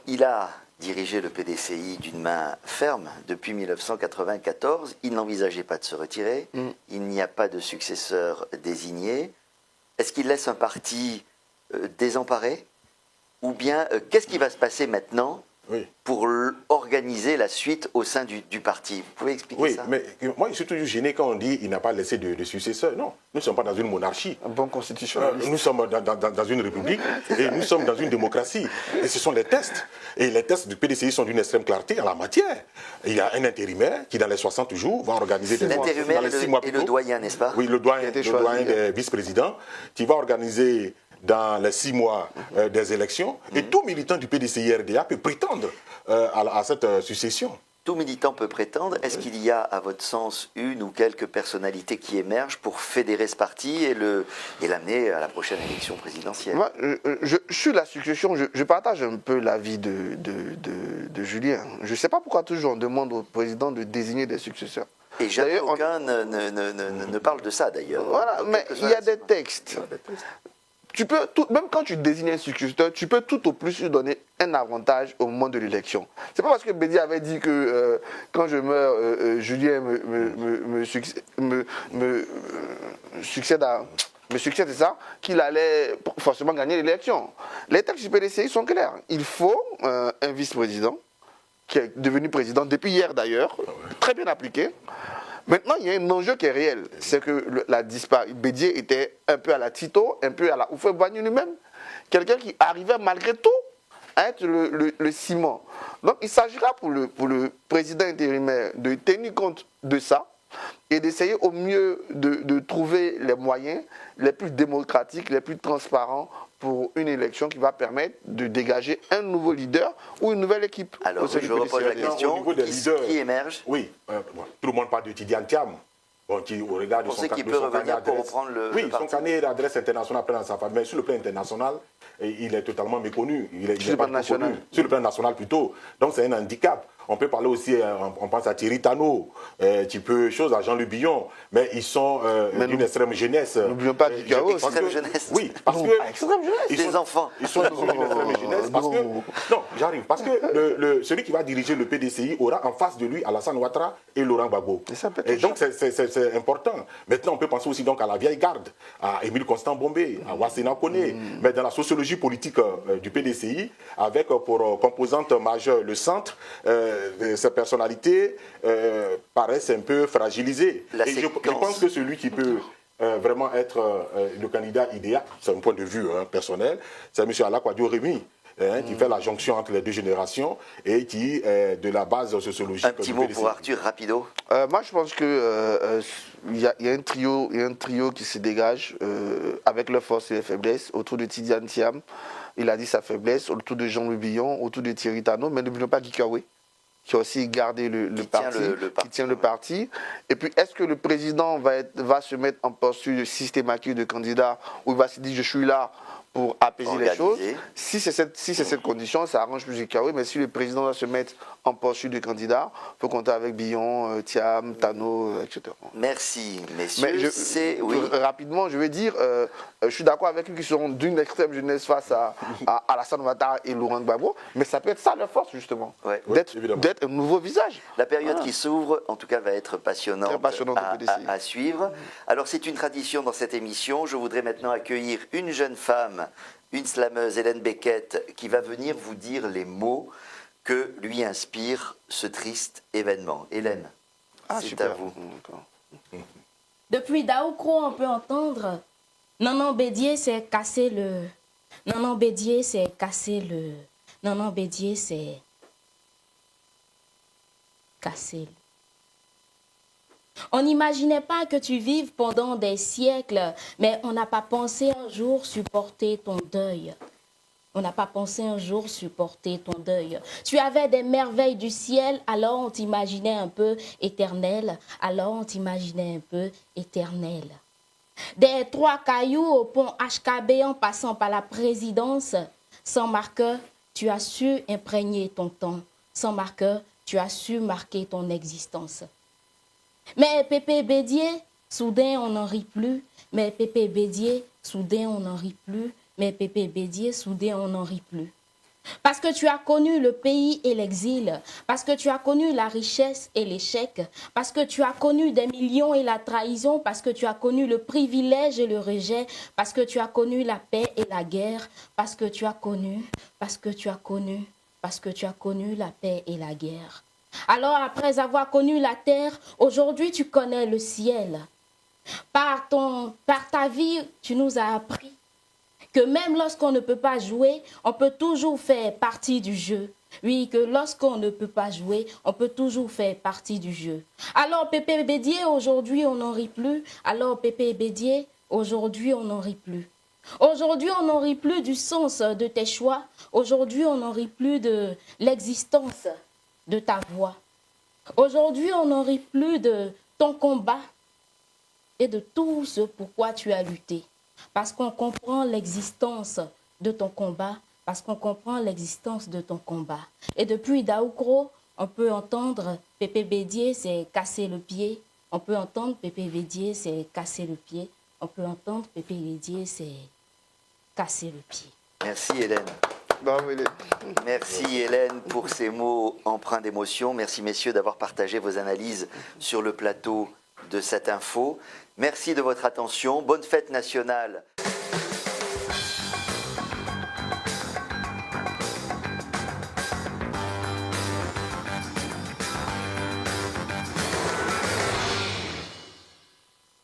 Il a dirigé le PDCI d'une main ferme depuis 1994. Il n'envisageait pas de se retirer. Il n'y a pas de successeur désigné. Est-ce qu'il laisse un parti désemparé? Ou bien, qu'est-ce qui va se passer maintenant Oui. pour organiser la suite au sein du parti. Vous pouvez expliquer Oui, ça? mais moi, je suis toujours gêné quand on dit qu'il n'a pas laissé de successeur. Non, nous ne sommes pas dans une monarchie. Un bon constitutionnaliste. Nous sommes dans une république et nous sommes dans une démocratie. Et ce sont les tests. Et les tests du PDCI sont d'une extrême clarté en la matière. Il y a un intérimaire qui, dans les 60 jours, va organiser des L'intérimaire et le doyen, n'est-ce pas? Oui, le doyen des vice-présidents, qui va organiser dans les 6 mois des élections. Et tout militant du PDCI-RDA peut prétendre à cette succession. Tout militant peut prétendre. Est-ce qu'il y a, à votre sens, une ou quelques personnalités qui émergent pour fédérer ce parti et l'amener à la prochaine élection présidentielle? Moi, sur la succession, je partage un peu l'avis de Julien. Je ne sais pas pourquoi toujours on demande au président de désigner des successeurs. Et jamais aucun ne parle de ça, d'ailleurs. Voilà, mais il y a des textes. Tu peux même quand tu désignes un successeur, tu peux tout au plus lui donner un avantage au moment de l'élection. C'est pas parce que Bédié avait dit que quand je meurs, Julien me succède c'est ça, qu'il allait forcément gagner l'élection. Les textes du PDCI sont clairs. Il faut un vice-président qui est devenu président depuis hier d'ailleurs, très bien appliqué. Maintenant, il y a un enjeu qui est réel. C'est que Bédié était un peu à la Tito, un peu à la Houphouët-Boigny lui-même. Quelqu'un qui arrivait malgré tout à être le ciment. Donc, il s'agira pour le président intérimaire de tenir compte de ça et d'essayer au mieux de trouver les moyens les plus démocratiques, les plus transparents pour une élection qui va permettre de dégager un nouveau leader ou une nouvelle équipe. Alors, je repose la question, qui émerge? Oui, tout le monde parle de Tidiane Thiam. Bon, qui, au regard de son qu'il peut revenir pour reprendre le oui, parti. Son carnet d'adresse internationale après dans sa famille, mais sur le plan international, il est totalement méconnu. Sur le plan national. Sur le plan national plutôt. Donc c'est un handicap. On peut parler aussi, on pense à Thierry Tano, à Jean-Luc Billon, mais ils sont d'une extrême jeunesse. N'oublions pas du chaos. Extrême jeunesse. Oui, parce que... Extrême jeunesse. Ils sont des enfants. Ils sont d'une extrême jeunesse. Parce que, non, j'arrive. Parce que celui qui va diriger le PDCI aura en face de lui Alassane Ouattara et Laurent Gbagbo. Et donc c'est important. Maintenant, on peut penser aussi donc à la vieille garde, à Émile Constant Bombé, à Wassena Koné, mais dans la sociologie politique du PDCI, avec pour composante majeure le centre, ces personnalités paraissent un peu fragilisées. Et je pense que celui qui peut vraiment être le candidat idéal, c'est un point de vue personnel, c'est M. Alakwadio Rémy. Qui fait la jonction entre les deux générations et qui est de la base sociologique. Un petit mot pour Arthur, rapido. Moi, je pense que il y a un trio qui se dégage avec leurs forces et les faiblesses autour de Tidiane Thiam. Il a dit sa faiblesse autour de Jean-Louis Billon, autour de Thierry Tano, mais n'oublions pas Guy Kawe, qui a aussi gardé le parti, qui tient le parti. Et puis, est-ce que le président va se mettre en posture systématique de candidat ou il va se dire je suis là pour apaiser les choses? Si c'est cette condition, ça arrange plus Kawe, mais si le président va se mettre en posture de candidat, il faut compter avec Billon, Thiam, Tano, etc. Merci, messieurs. Rapidement, je vais dire, je suis d'accord avec eux qui seront d'une extrême jeunesse face à Alassane Ouattara et Laurent Gbagbo, mais ça peut être ça leur force, justement, d'être un nouveau visage. La période qui s'ouvre, en tout cas, va être passionnante à suivre. Alors, c'est une tradition dans cette émission. Je voudrais maintenant accueillir une jeune femme, une slameuse, Hélène Beckett, qui va venir vous dire les mots que lui inspire ce triste événement. Hélène, c'est à vous. Depuis Daoukro, on peut entendre Nanan Bédié s'est cassé le. Nanan Bédié s'est cassé le. Nanan Bédié s'est cassé le. On n'imaginait pas que tu vives pendant des siècles, mais on n'a pas pensé un jour supporter ton deuil. On n'a pas pensé un jour supporter ton deuil. Tu avais des merveilles du ciel, alors on t'imaginait un peu éternel. Alors on t'imaginait un peu éternel. Des 3 cailloux au pont HKB en passant par la présidence, sans marqueur, tu as su imprégner ton temps. Sans marqueur, tu as su marquer ton existence. Mais Pépé Bédié, soudain on n'en rit plus. Mais Pépé Bédié, soudain on n'en rit plus. Mais Pépé Bédié, soudain on n'en rit plus. Parce que tu as connu le pays et l'exil, parce que tu as connu la richesse et l'échec, parce que tu as connu des millions et la trahison, parce que tu as connu le privilège et le rejet, parce que tu as connu la paix et la guerre, parce que tu as connu, parce que tu as connu, parce que tu as connu la paix et la guerre. Alors après avoir connu la terre, aujourd'hui tu connais le ciel. Par ta vie, tu nous as appris que même lorsqu'on ne peut pas jouer, on peut toujours faire partie du jeu. Oui, que lorsqu'on ne peut pas jouer, on peut toujours faire partie du jeu. Alors Pépé Bédié, aujourd'hui on n'en rit plus. Alors Pépé Bédié, aujourd'hui on n'en rit plus. Aujourd'hui on n'en rit plus du sens de tes choix. Aujourd'hui on n'en rit plus de l'existence de ta voix. Aujourd'hui on n'en rit plus de ton combat et de tout ce pourquoi tu as lutté. Parce qu'on comprend l'existence de ton combat, parce qu'on comprend l'existence de ton combat. Et depuis Daoukro, on peut entendre Pépé Bédié s'est cassé le pied. On peut entendre Pépé Bédié s'est cassé le pied. On peut entendre Pépé Bédié s'est cassé le pied. Merci Hélène. Bravo, Hélène. Merci Hélène pour ces mots empreints d'émotion. Merci messieurs d'avoir partagé vos analyses sur le plateau de cette info. Merci de votre attention. Bonne fête nationale.